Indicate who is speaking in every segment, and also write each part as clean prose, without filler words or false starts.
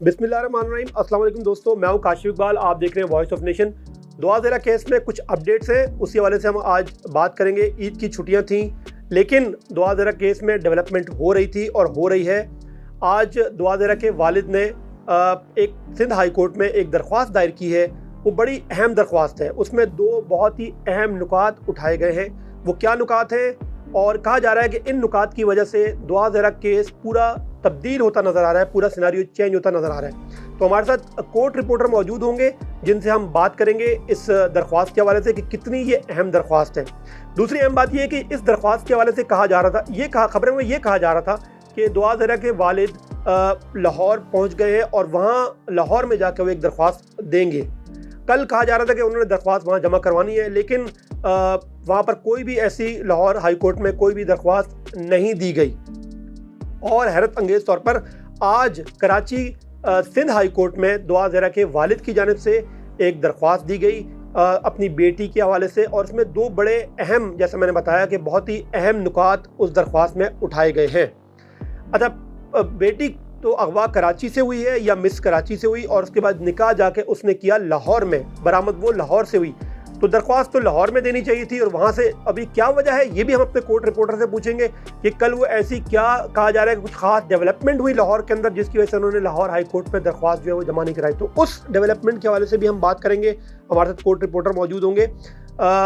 Speaker 1: बिस्मिल्लाहिर्रहमानिर्रहीम। अस्सलाम वालेकुम दोस्तों, मैं हूं काशिफ इकबाल। आप देख रहे हैं वॉइस ऑफ नेशन। दुआ ज़ेरा केस में कुछ अपडेट्स हैं, उसी हवाले से हम आज बात करेंगे। ईद की छुट्टियां थीं, लेकिन दुआ ज़ेरा केस में डेवलपमेंट हो रही थी और हो रही है। आज दुआ ज़ेरा के वालिद ने एक सिंध हाई कोर्ट में एक दरख्वास्त दायर की है। वो बड़ी अहम दरख्वास्त है, उसमें दो बहुत ही अहम नुकात उठाए गए हैं। वो क्या नुकात हैं? और कहा जा रहा है कि इन नुकात की वजह से दुआ ज़ेरा केस पूरा तब्दील होता नज़र आ रहा है, पूरा सिनेरियो चेंज होता नज़र आ रहा है। तो हमारे साथ कोर्ट रिपोर्टर मौजूद होंगे जिनसे हम बात करेंगे इस दरख्वास्त के हवाले से कि कितनी ये अहम दरख्वास्त है। दूसरी अहम बात ये है कि इस दरख्वास्त के हवाले से कहा जा रहा था, खबरों में ये कहा जा रहा था कि दुआ ज़ेरा के वालिद लाहौर पहुँच गए हैं और वहाँ लाहौर में जाकर वो एक दरख्वास्त देंगे। कल कहा जा रहा था कि उन्होंने दरख्वास्त वहाँ जमा करवानी है, लेकिन वहाँ पर कोई भी ऐसी लाहौर हाई कोर्ट में कोई भी दरख्वास्त नहीं दी गई। और हैरत अंगेज़ तौर पर आज कराची सिंध हाई कोर्ट में दुआ ज़ेरा के वालिद की जानिब से एक दरख्वास्त दी गई अपनी बेटी के हवाले से, और उसमें दो बड़े अहम, जैसे मैंने बताया कि बहुत ही अहम नुकात उस दरख्वास्त में उठाए गए हैं। अच्छा, बेटी तो अगवा कराची से हुई है या मिस कराची से हुई, और उसके बाद निकाह जाके उसने किया लाहौर में, बरामद वो लाहौर से हुई। तो दरख्वास्त तो लाहौर में देनी चाहिए थी, और वहाँ से अभी क्या वजह है ये भी हम अपने कोर्ट रिपोर्टर से पूछेंगे कि कल वो ऐसी क्या कहा जा रहा है कि कुछ खास डेवलपमेंट हुई लाहौर के अंदर जिसकी वजह से उन्होंने लाहौर हाई कोर्ट में दरख्वास्त जो है वो जमा नहीं कराई। तो उस डेवलपमेंट के हवाले से भी हम बात करेंगे। हमारे साथ कोर्ट रिपोर्टर मौजूद होंगे।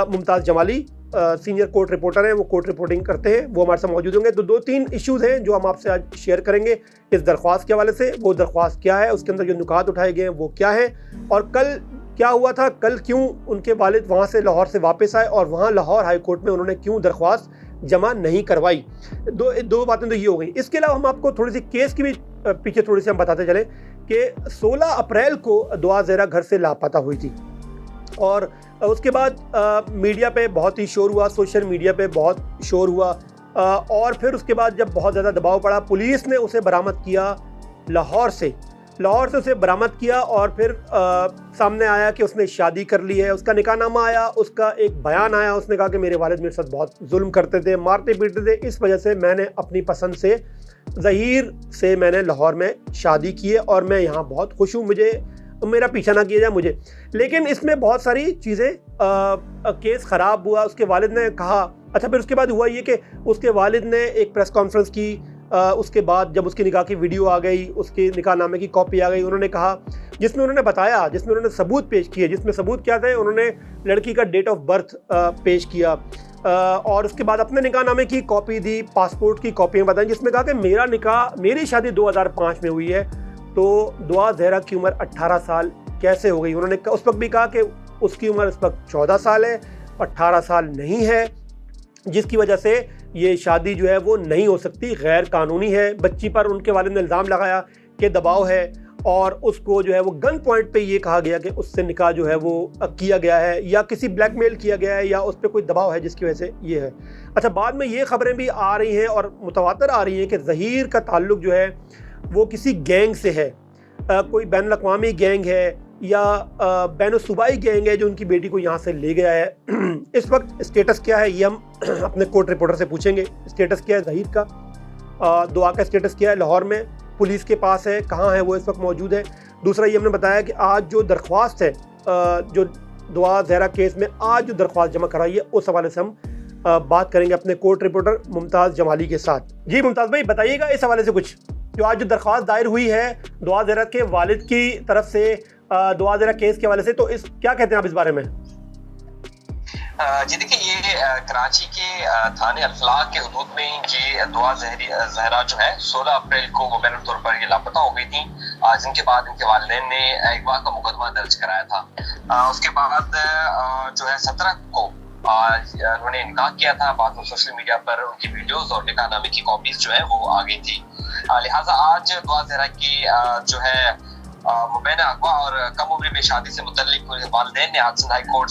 Speaker 1: Mumtaz Jamali senior court reporter हैं, वो कोर्ट रिपोर्टिंग करते हैं, वो हमारे साथ मौजूद होंगे। तो दो तीन इश्यूज़ हैं जो हम आपसे आज शेयर करेंगे इस दरख्वास्त के हवाले से। वो दरख्वास्त क्या है, उसके अंदर जो नुकात उठाए गए हैं वो क्या है, और कल क्या हुआ था, कल क्यों उनके वालिद वहाँ से लाहौर से वापस आए और वहाँ लाहौर हाई कोर्ट में उन्होंने क्यों दरख्वास्त जमा नहीं करवाई। दो बातें तो ये हो गई। इसके अलावा हम आपको थोड़ी सी केस की भी पीछे थोड़ी सी हम बताते चले कि 16 अप्रैल को दुआ ज़ेरा घर से लापता हुई थी, और उसके बाद मीडिया पे बहुत ही शोर हुआ, सोशल मीडिया पे बहुत शोर हुआ, और फिर उसके बाद जब बहुत ज़्यादा दबाव पड़ा, पुलिस ने उसे बरामद किया लाहौर से उसे बरामद किया, और फिर सामने आया कि उसने शादी कर ली है। उसका निकाहनामा आया, उसका एक बयान आया, उसने कहा कि मेरे वालिद मेरे साथ बहुत जुल्म करते थे, मारते पीटते थे, इस वजह से मैंने अपनी पसंद से ज़हीर से मैंने लाहौर में शादी की है और मैं यहाँ बहुत खुश हूँ, मुझे मेरा पीछा ना किया जाए मुझे। लेकिन इसमें बहुत सारी चीज़ें, केस ख़राब हुआ। उसके वालिद ने कहा, अच्छा फिर उसके बाद हुआ ये कि उसके वालिद ने एक प्रेस कॉन्फ्रेंस की, उसके बाद जब उसकी निकाह की वीडियो आ गई, उसके निकाहनामे की कॉपी आ गई, उन्होंने कहा, जिसमें उन्होंने बताया, जिसमें उन्होंने सबूत पेश किए, जिसमें सबूत क्या थे, उन्होंने लड़की का डेट ऑफ बर्थ पेश किया, और उसके बाद अपने निकाहनामे की कॉपी दी, पासपोर्ट की कॉपियाँ बताई, जिसमें कहा कि मेरा निकाह, मेरी शादी 2005 में हुई है, तो दुआ ज़ेरा की उम्र 18 साल कैसे हो गई। उन्होंने उस वक्त भी कहा कि उसकी उम्र इस वक्त 14 साल है, 18 साल नहीं है, जिसकी वजह से ये शादी जो है वो नहीं हो सकती, गैर कानूनी है। बच्ची पर उनके वालिद ने इल्ज़ाम लगाया कि दबाव है, और उसको जो है वो गन पॉइंट पे ये कहा गया कि उससे निकाह जो है वो किया गया है, या किसी ब्लैकमेल किया गया है, या उस पर कोई दबाव है जिसकी वजह से ये है। अच्छा, बाद में ये खबरें भी आ रही हैं और मुतवातर आ रही हैं कि ज़हीर का ताल्लुक़ जो है वो किसी गैंग से है, कोई बैनुल अक़वामी गैंग है या बैनुल सूबाई गैंग है जो उनकी बेटी को यहाँ से ले गया है। इस वक्त स्टेटस क्या है ये हम अपने कोर्ट रिपोर्टर से पूछेंगे। स्टेटस क्या है ज़हीर का, दुआ का स्टेटस क्या है, लाहौर में पुलिस के पास है, कहाँ है वो इस वक्त मौजूद है। दूसरा ये हमने बताया कि आज जो दरख्वास्त है, जो दुआ ज़ेरा केस में आज जो दरख्वास्त जमा कराई है, उस हवाले से हम बात करेंगे अपने कोर्ट रिपोर्टर मुमताज़ जमाली के साथ। जी मुमताज़ भाई, बताइएगा इस हवाले से कुछ, जो आज जो दरख्वास्त दायर हुई है दुआ ज़ेरा के वालिद की तरफ से दुआ ज़ेरा केस के हवाले से, तो इस क्या कहते हैं आप इस बारे में?
Speaker 2: जी देखिए, ये कराची के थाने अल्फलाह के हदूद में ये दुआ ज़ेरा जो है 16 अप्रैल को मुबैना तौर पर ये लापता हो गई थी, जिनके बाद इनके वालिदैन ने अगवा का मुकदमा दर्ज कराया था। उसके बाद जो है 17 को उन्होंने निकाह किया था। बाद में सोशल मीडिया पर उनकी वीडियोस और निकाहनामे की कॉपीज जो है वो आ गई थी। लिहाजा आज दुआ ज़ेरा की जो है मुबैना अगवा और कम उम्र में शादी से मुतल्लिक वालिदैन ने आज सिंध हाई कोर्ट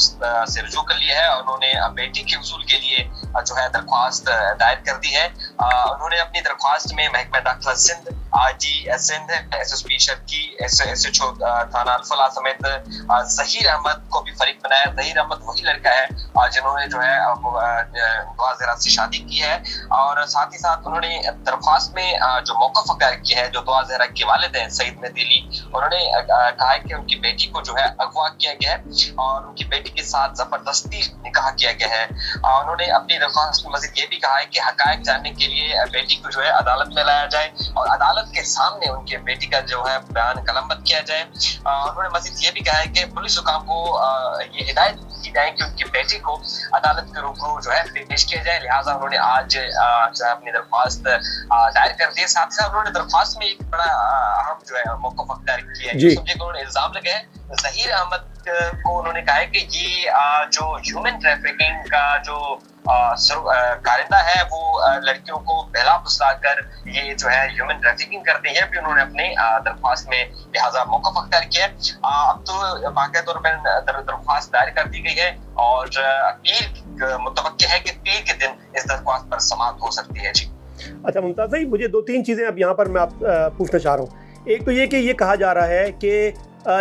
Speaker 2: से रुजू कर लिया है, और उन्होंने बेटी के हुसूल के लिए जो है दरख्वास्त दायर कर दी है। उन्होंने अपनी दरख्वास्त में महकमा दाखिला Sindh, IG Sindh SSP Sharki SHO थाना अल्फला समेत जहीर अहमद को भी फरीक बनाया। जहीर अहमद वही लड़का है जिन्होंने जो है दुआ ज़हरा से शादी की है, और साथ ही साथ उन्होंने दरख्वास्त में जो मौक़िफ़ अख्तियार किया है, जो दुआ ज़हरा के वालिद हैं सईद मेहदी, उन्होंने कहा है कि उनकी बेटी को जो है अगवा किया गया है और उनकी बेटी के साथ ज़बरदस्ती निकाह किया गया है। उन्होंने अपनी दरख्वास्त में मज़ीद ये भी कहा है कि हक़ाइक़ जानने के लिए बेटी को जो है अदालत में लाया जाए और अदालत के सामने उनके बेटी का जो है बयान कलमबंद किया जाए। उन्होंने मज़ीद ये भी कहा है कि पुलिस हुकाम को ये हिदायत की जाए कि उनकी बेटी को अदालत के रूबरू जो है पेश किया जाए। लिहाजा उन्होंने आज जो है अपनी दरख्वास्त दायर कर दी। साथ ही साथ उन्होंने दरख्वास्त में एक बड़ा अहम जो है मौक़िफ़ अख्तियार किया है। सब्जेक्ट उन्होंने इल्ज़ाम लगाया ज़हीर अहमद को, उन्होंने कहा है कि ये जो ह्यूमन ट्रैफिकिंग का जो कारिंदा है वो लड़कियों को बहला फुसला कर ये जो है ह्यूमन ट्रैफिकिंग करते हैं, भी उन्होंने अपने दरख्वास्त में लिहाजा मौक़िफ़ अख्तियार किया है। अब तो बाक़ायदा तौर पर दरख्वास्त दायर कर दी गई है और पीर मुतवक्किल है कि पीर के दिन इस दरख्वास्त पर समाअत हो सकती है। जी
Speaker 1: अच्छा मुमताज़ भाई, मुझे 2-3 चीज़ें अब यहाँ पर मैं आप पूछना चाह रहा हूँ। एक तो ये कि ये कहा जा रहा है कि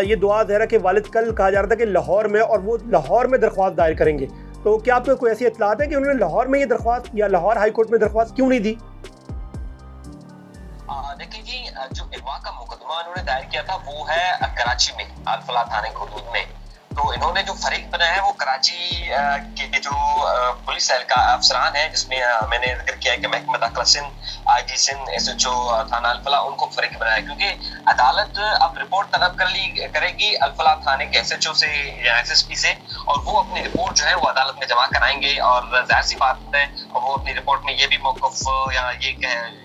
Speaker 1: ये दुआ ज़हरा के वालिद कल कहा जा रहा था कि लाहौर में, और वो लाहौर में दरख्वास्त दायर करेंगे, तो क्या आपको कोई ऐसी इत्तलात है कि उन्होंने लाहौर में ये दरख्वास्त या लाहौर हाई कोर्ट में दरख्वास्त क्यों नहीं दी?
Speaker 2: देखिए जी, जो अगवा का मुकदमा उन्होंने दायर किया था वो है कराची में अल्फला थाने की हुदूद में। तो इन्होंने जो फरीक बनाया है वो कराची के जो पुलिस का अफसरान है, जिसमें मैंने जिक्र किया है कि महकमा दाखिला सिंध, IG सिंध, SHO थाना अल्फला, उनको फरीक बनाया, क्योंकि अदालत अब रिपोर्ट तलब करेगी अल्फला थाने के SHO से या SSP से, और वो अपनी रिपोर्ट जो है वो अदालत में जमा कराएंगे। और जाहिर सी बात है वो अपनी रिपोर्ट में ये भी मौक़िफ़ या ये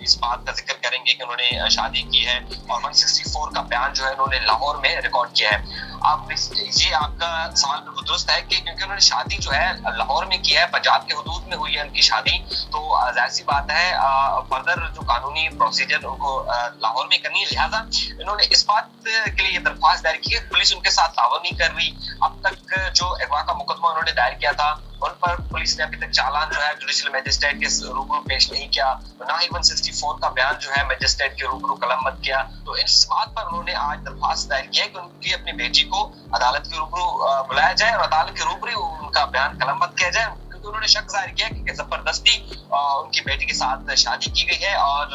Speaker 2: इस बात का जिक्र करेंगे कि उन्होंने शादी की है, और 164 का बयान जो है उन्होंने लाहौर में रिकॉर्ड किया है। अब ये आपका सवाल बिल्कुल दुरुस्त है कि क्योंकि उन्होंने शादी जो है लाहौर में की है, पंजाब के हुदूद में हुई है उनकी शादी, तो जाहिर सी बात है फर्दर जो कानूनी प्रोसीजर उनको लाहौर में करनी है। लिहाजा इन्होंने इस बात के लिए दरख्वास्त दायर की है, पुलिस उनके साथ ताउन नहीं कर रही। अब तक जो अगवा का मुकदमा उन्होंने दायर किया था उन पर पुलिस ने अभी तक चालान जो है जुडिशल मजिस्ट्रेट के रूबरू पेश नहीं किया, ना ही 164 का बयान जो है मजिस्ट्रेट के रूबरू कलमबंद किया। तो इस बात पर उन्होंने आज दरख्वास्त दायर किया कि उनकी अपनी बेटी को अदालत के रूबरू बुलाया जाए और अदालत के रूबरू उनका बयान कलमबंद किया जाए, क्योंकि उन्होंने शक जाहिर किया कि जबरदस्ती उनकी बेटी के साथ शादी की गई है और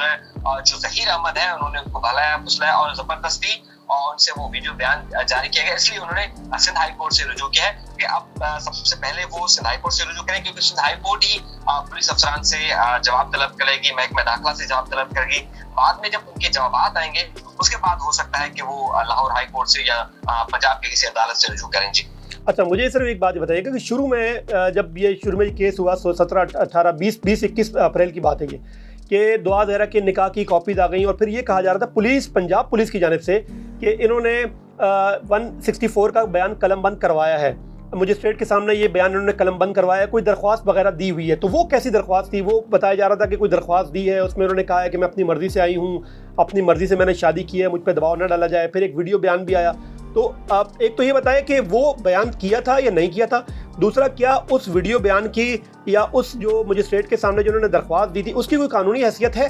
Speaker 2: जो ज़हीर अहमद है उन्होंने उनको भलाया फुसलाया और जबरदस्ती और उनसे वो वीडियो बयान जारी किया गया। इसलिए उन्होंने सिंध हाई कोर्ट से रुजू किया है कि अब सबसे पहले वो सिंध हाई कोर्ट से रुजू करें, क्योंकि सिंध हाई कोर्ट ही पुलिस अफसरान से जवाब तलब करेगी, महकमा दाखिला से जवाब तलब करेगी। बाद में जब उनके जवाब आएंगे उसके बाद हो सकता है कि वो लाहौर हाई कोर्ट से या पंजाब की किसी अदालत से रुजू करें। जी
Speaker 1: अच्छा, मुझे सिर्फ एक बात बताइएगा कि शुरू में केस हुआ 17, 18, 20, 21 अप्रैल की बात है ये, कि दुआ ज़हरा के निकाह की कॉपीज आ गई और फिर ये कहा जा रहा था पंजाब पुलिस की जानिब से कि इन्होंने 164 का बयान कलमबंद करवाया है, मजिस्ट्रेट के सामने ये बयान इन्होंने कलमबंद करवाया, कोई दरख्वास्त वगैरह दी हुई है। तो वो कैसी दरख्वास्त थी? वो बताया जा रहा था कि कोई दरख्वास्त दी है, उसमें उन्होंने कहा है कि मैं अपनी मर्ज़ी से आई हूँ, अपनी मर्ज़ी से मैंने शादी की है, मुझ पर दबाव न डाला जाए। फिर एक वीडियो बयान भी आया। तो आप एक तो ये बताएं कि वो बयान किया था या नहीं किया था, दूसरा क्या उस वीडियो बयान की या उस जो मजिस्ट्रेट के सामने जो उन्होंने दरख्वास्त दी थी उसकी कोई कानूनी हैसियत है?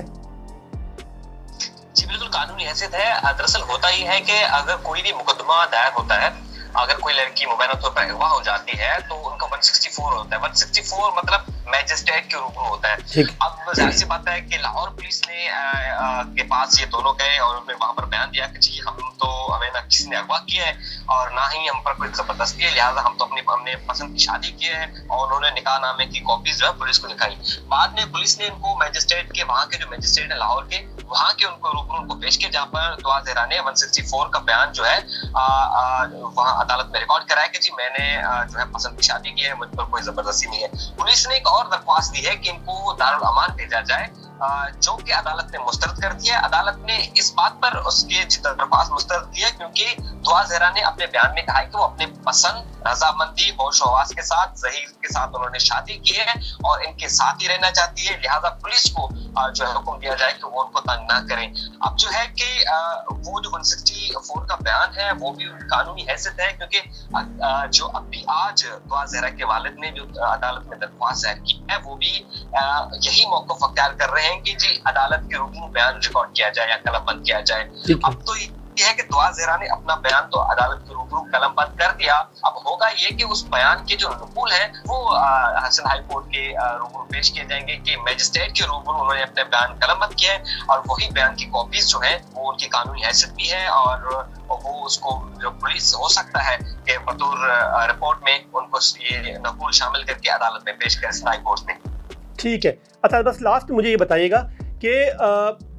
Speaker 2: जी बिल्कुल कानूनी हैसियत है। दरअसल होता ही है कि अगर कोई भी मुकदमा दायर होता है, अगर कोई लड़की मुबैना तौर पर अगवा हो जाती है तो उनका 164 होता है। 164 मतलब मैजिस्ट्रेट के रूबरू होता है। अब जाहिर सी बात है कि लाहौर पुलिस ने के पास ये दोनों गए और उन्होंने वहां पर बयान दिया कि जी हमें ना किसी ने अगवा किया है और ना ही हम पर कोई जबरदस्ती है, लिहाजा हम तो अपने पसंद की शादी की है, और उन्होंने निकाह नामे की कॉपीज जो है पुलिस को दिखाई। बाद में पुलिस ने इनको मैजिस्ट्रेट के वहाँ के जो मैजिस्ट्रेट है लाहौर के, वहाँ के उनको रूबरू उनको पेश किया, जहाँ पर दुआ ज़हरा ने 164 का बयान जो है वहाँ अदालत में रिकॉर्ड कराया कि जी मैंने जो है पसंद की शादी की है, मुझ पर कोई जबरदस्ती नहीं है। पुलिस ने एक और दरख्वास्त दी है कि इनको दारुल अमान भेजा जाए, जो कि अदालत ने मुस्तरद कर दिया। अदालत ने इस बात पर उसके दरख्वास्त मुस्तरद किया क्योंकि दुआ ज़हरा ने अपने बयान में कहा है कि वो अपने पसंद, रजामंदी, होश हवास के साथ ज़हीर के साथ उन्होंने शादी की है और इनके साथ ही रहना चाहती है, लिहाजा पुलिस को जो है हुक्म दिया जाए कि वो उनको तंग ना करें। अब जो है कि वो जो 164 का बयान है वो भी कानूनी हैसियत है, क्योंकि जो अभी आज दुआ ज़हरा के वालिद ने जो अदालत में दरख्वास्त दायर की है वो भी यही मौक़िफ़ अख्तियार कर रहे रहे हैं कि जी अदालत के रूबरू बयान रिकॉर्ड किया जाए या कलमबंद किया जाए। अब तो ये है कि दुआ ज़हरा ने अपना बयान तो अदालत के रूबरू कलमबंद कर दिया, अब होगा ये कि उस बयान के जो नकुल है वो हसन हाई कोर्ट के रूबरू पेश किए जाएंगे कि मजिस्ट्रेट के रूबरू उन्होंने अपने बयान कलमबंद किया है, और वही बयान की कॉपीज जो है वो उनकी कानूनी हैसियत भी है, और वो उसको जो पुलिस हो सकता है कि बतौर रिपोर्ट में उनको ये नकुल शामिल करके अदालत में पेश करें हाई कोर्ट में।
Speaker 1: ठीक है। अच्छा, बस लास्ट मुझे ये बताइएगा कि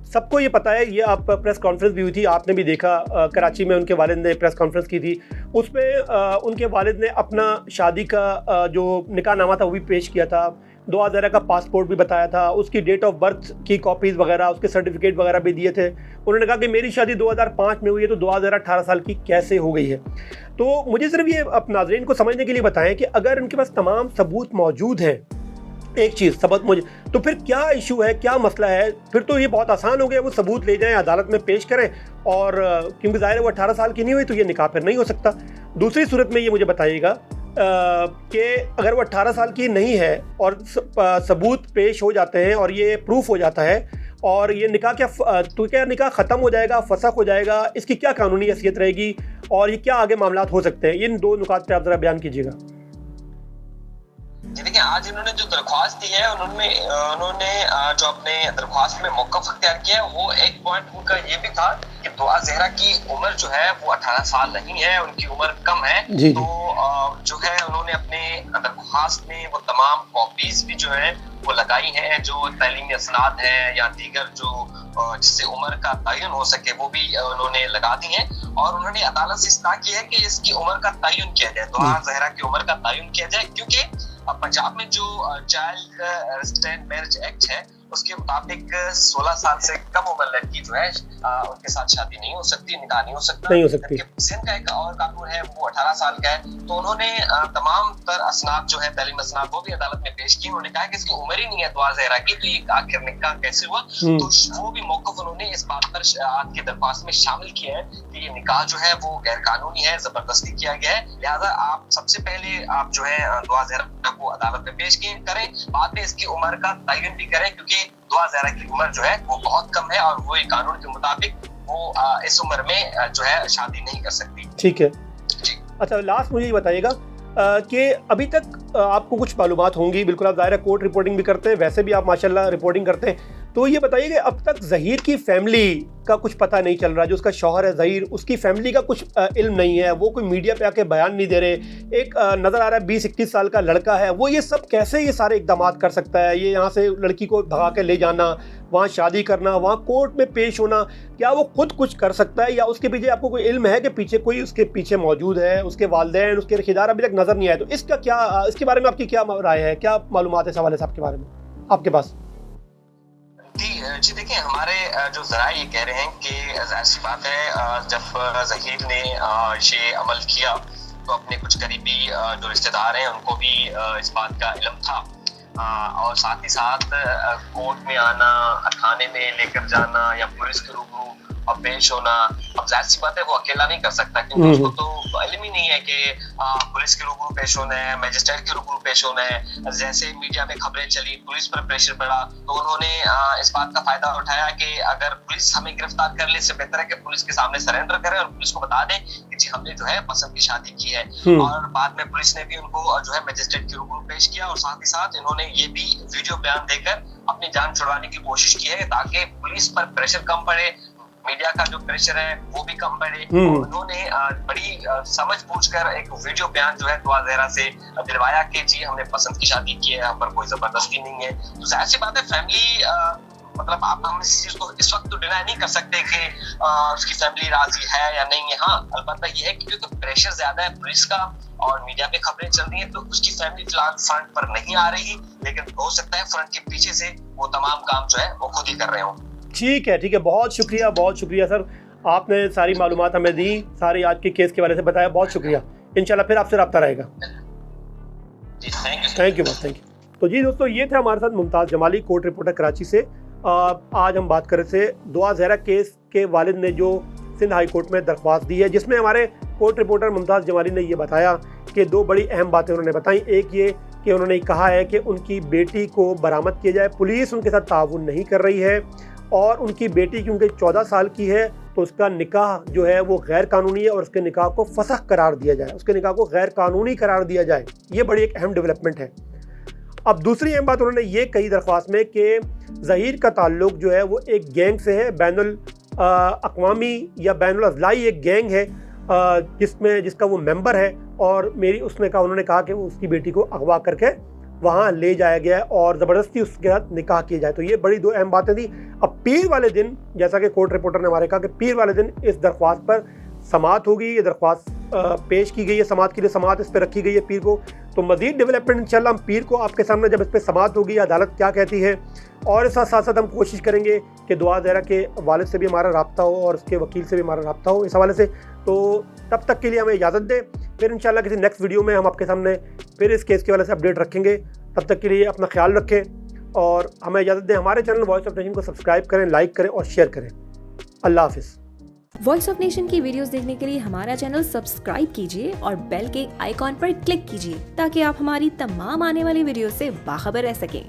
Speaker 1: सबको ये पता है, ये आप प्रेस कॉन्फ्रेंस भी हुई थी, आपने भी देखा, कराची में उनके वालिद ने प्रेस कॉन्फ्रेंस की थी, उसमें उनके वालिद ने अपना शादी का जो निकाह नामा था वो भी पेश किया था, दुआ ज़हरा का पासपोर्ट भी बताया था, उसकी डेट ऑफ बर्थ की कॉपीज़ वगैरह, उसके सर्टिफिकेट वगैरह भी दिए थे। उन्होंने कहा कि मेरी शादी 2005 में हुई है, तो दुआ ज़हरा 18 साल की कैसे हो गई है। तो मुझे सिर्फ ये अपने नाज़रीन को समझने के लिए बताएं कि अगर उनके पास तमाम सबूत मौजूद हैं, एक चीज़ सबूत मुझे, तो फिर क्या इशू है, क्या मसला है? फिर तो ये बहुत आसान हो गया, वो सबूत ले जाएं, अदालत में पेश करें, और क्योंकि ज़ाहिर है वो 18 साल की नहीं हुई तो ये निकाह फिर नहीं हो सकता। दूसरी सूरत में ये मुझे बताइएगा कि अगर वो 18 साल की नहीं है और सबूत पेश हो जाते हैं और ये प्रूफ हो जाता है, और ये निकाह क्या निकाह ख़त्म हो जाएगा, फसख हो जाएगा, इसकी क्या कानूनी हैसियत रहेगी और ये क्या आगे मामलात हो सकते हैं? इन दो नुकात पे आप ज़रा बयान कीजिएगा।
Speaker 2: जी देखिए, आज इन्होंने जो दरख्वास्त दी है उन्होंने जो अपने दरख्वास्त में मौक़िफ़ अख्तियार किया है, वो एक पॉइंट उनका ये भी था कि दुआ ज़हरा की उम्र जो है वो 18 साल नहीं है, उनकी उम्र कम है। तो जो है उन्होंने अपने दरख्वास्त में वो तमाम कॉपीज़ भी जो है वो लगाई हैं, जो तैलीमी असनाद हैं या दीगर जो जिससे उम्र का तयन हो सके वो भी उन्होंने लगा दी हैं, और उन्होंने अदालत से इस्तदा की है कि इसकी उम्र का तयन किया जाए, दुआ ज़हरा की उम्र का तयन किया जाए, क्योंकि पंजाब में जो चाइल्ड रेसिडेंट मैरिज एक्ट है उसके मुताबिक 16 साल से कम उम्र लड़की जो है उनके साथ शादी नहीं हो सकती, निकाह नहीं हो सकता। सिंध का एक और कानून है वो 18 साल का है। तो उन्होंने तमाम तर असनाद जो है तलीम असनाद वो भी अदालत में पेश की। उन्होंने कहा कि इसकी उम्र ही नहीं है दुआ ज़हरा की, तो ये आखिर निकाह कैसे हुआ? तो वो भी मौक़िफ़ उन्होंने इस बात पर आपकी दरख्वास्त में शामिल किया है कि ये निकाह जो है वो गैर कानूनी है, जबरदस्ती किया गया है, लिहाजा आप सबसे पहले आप जो है दुआ ज़हरा को अदालत में पेश करें, बाद में इसकी उम्र का तयन भी करें, क्योंकि दुआ ज़हरा की उम्र जो है वो बहुत कम है और वो कानून के मुताबिक वो इस उम्र में जो है शादी नहीं कर सकती।
Speaker 1: ठीक है। अच्छा, लास्ट मुझे ये बताइएगा कि अभी तक आपको कुछ मालूमात होंगी, बिल्कुल आप ज़ाहिर कोर्ट रिपोर्टिंग भी करते हैं, वैसे भी आप माशाल्लाह रिपोर्टिंग करते हैं, तो ये बताइए कि अब तक ज़हीर की फैमिली का कुछ पता नहीं चल रहा, जो उसका शौहर है ज़हीर, उसकी फैमिली का कुछ इल्म नहीं है, वो कोई मीडिया पे आके बयान नहीं दे रहे। एक नज़र आ रहा है 20-21 साल का लड़का है, वो ये सब कैसे ये सारे इक़दाम कर सकता है? ये यहाँ से लड़की को भगा के ले जाना, वहाँ शादी करना, वहाँ कोर्ट में पेश होना, क्या वो खुद कुछ कर सकता है या उसके पीछे आपको कोई इल्म है कि पीछे कोई उसके पीछे मौजूद है, उसके वालिदैन, उसके रिश्तेदार अभी तक नज़र नहीं आए? तो इसका क्या, इसके बारे में आपकी क्या राय है, क्या मालूमात है इस हवाले से आपके बारे में आपके पास?
Speaker 2: जी देखिए, हमारे जो ज़राए ये कह रहे हैं कि ऐसी बात है, जब ज़हीर ने ये अमल किया तो अपने कुछ करीबी जो रिश्तेदार हैं उनको भी इस बात का इल्म था, और साथ ही साथ कोर्ट में आना, थाने में लेकर जाना या पुलिस के रूबरू और पेश होना, अब जाहिर सी बात है वो अकेला नहीं कर सकता, क्योंकि उसको तो इल्म ही नहीं है कि पुलिस के रूबरू पेश होना है, मजिस्ट्रेट के रूबरू पेश होना है। जैसे मीडिया में खबरें चली, पुलिस पर प्रेशर पड़ा, तो उन्होंने इस बात का फायदा उठाया कि अगर पुलिस हमें गिरफ्तार कर ले, इससे बेहतर है कि पुलिस के सामने सरेंडर करें और पुलिस को बता दें कि जी हमने जो है पसंद की शादी की है। और बाद में पुलिस ने भी उनको जो है मजिस्ट्रेट के रूबरू पेश किया, और साथ ही साथ इन्होंने ये भी वीडियो बयान देकर अपनी जान छुड़वाने की कोशिश की है ताकि पुलिस पर प्रेशर कम पड़े, मीडिया का जो प्रेशर है वो भी कम बढ़े। उन्होंने बड़ी समझ बूझकर एक वीडियो बयान जो है दुआ ज़हरा से दिलवाया कि जी हमने पसंद की शादी की है, हम पर कोई जबरदस्ती नहीं है। तो जाहिर सी बात है फैमिली मतलब हम इस चीज को इस वक्त तो डिनाई नहीं कर सकते कि उसकी फैमिली राजी है या नहीं है। हाँ, अलबत्ता ये है कि क्योंकि प्रेशर ज्यादा है पुलिस का और मीडिया पे खबरें चल रही हैं, तो उसकी फैमिली फिलहाल फ्रंट पर नहीं आ रही, लेकिन हो सकता है फ्रंट के पीछे से वो तमाम काम जो है वो खुद ही कर रहे हों।
Speaker 1: ठीक है, बहुत शुक्रिया सर, आपने सारी मालूमात हमें दी, सारी आज के केस के बारे से बताया, बहुत शुक्रिया। इंशाल्लाह फिर आपसे रब्ता रहेगा। Thank you. तो जी दोस्तों, ये थे हमारे साथ मुमताज़ जमाली, कोर्ट रिपोर्टर कराची से। आज हम बात कर रहे थे दुआ ज़हरा केस के वालिद ने जो सिंध हाई कोर्ट में दरख्वास्त दी है, जिसमें हमारे कोर्ट रिपोर्टर मुमताज़ जमाली ने ये बताया कि दो बड़ी अहम बातें उन्होंने बताई। एक ये کہ انہوں نے کہا ہے کہ ان کی بیٹی کو برآمد کیا جائے. پولیس ان کے ساتھ تعاون نہیں کر رہی ہے اور ان کی بیٹی کیونکہ 14 سال کی ہے تو اس کا نکاح جو ہے وہ غیر قانونی ہے اور اس کے نکاح کو فسخ قرار دیا جائے, اس کے نکاح کو غیر قانونی قرار دیا جائے. یہ بڑی ایک اہم ڈیولپمنٹ ہے. اب دوسری اہم بات انہوں نے یہ کہی درخواست میں کہ ظہیر کا تعلق جو ہے وہ ایک گینگ سے ہے, بین الاقوامی یا بین الاضلاعی ایک گینگ ہے جس کا وہ ممبر ہے, اور انہوں نے کہا کہ وہ اس کی بیٹی کو اغوا کر کے وہاں لے جایا گیا ہے اور زبردستی اس کے ساتھ نکاح کیا جائے. تو یہ بڑی دو اہم باتیں تھیں. اب پیر والے دن, جیسا کہ کورٹ رپورٹر نے ہمارے کہا کہ پیر والے دن اس درخواست پر سماعت ہوگی, یہ درخواست پیش کی گئی ہے سماعت کے لیے, سماعت اس پہ رکھی گئی ہے پیر کو. تو مزید ڈیولپمنٹ انشاءاللہ ہم پیر کو آپ کے سامنے جب اس پہ سماعت ہوگی عدالت کیا کہتی ہے, اور اس ساتھ ساتھ ہم کوشش کریں گے کہ دعا زہرا کے والد سے بھی ہمارا رابطہ ہو اور اس کے وکیل سے بھی ہمارا رابطہ ہو اس حوالے سے. تو تب تک کے لیے ہمیں اجازت دیں, پھر انشاءاللہ کسی نیکسٹ ویڈیو میں ہم آپ کے سامنے پھر اس کیس کے حوالے سے اپڈیٹ رکھیں گے. تب تک کے لیے اپنا خیال رکھیں اور ہمیں اجازت دیں. ہمارے چینل وائس آف نیشن کو سبسکرائب کریں, لائک کریں اور شیئر کریں. اللہ حافظ.
Speaker 3: وائس آف نیشن کی ویڈیوز دیکھنے کے لیے ہمارا چینل سبسکرائب کیجیے اور بیل کے آئیکن پر کلک کیجیے تاکہ آپ ہماری تمام آنے والی ویڈیوز سے باخبر رہ سکیں.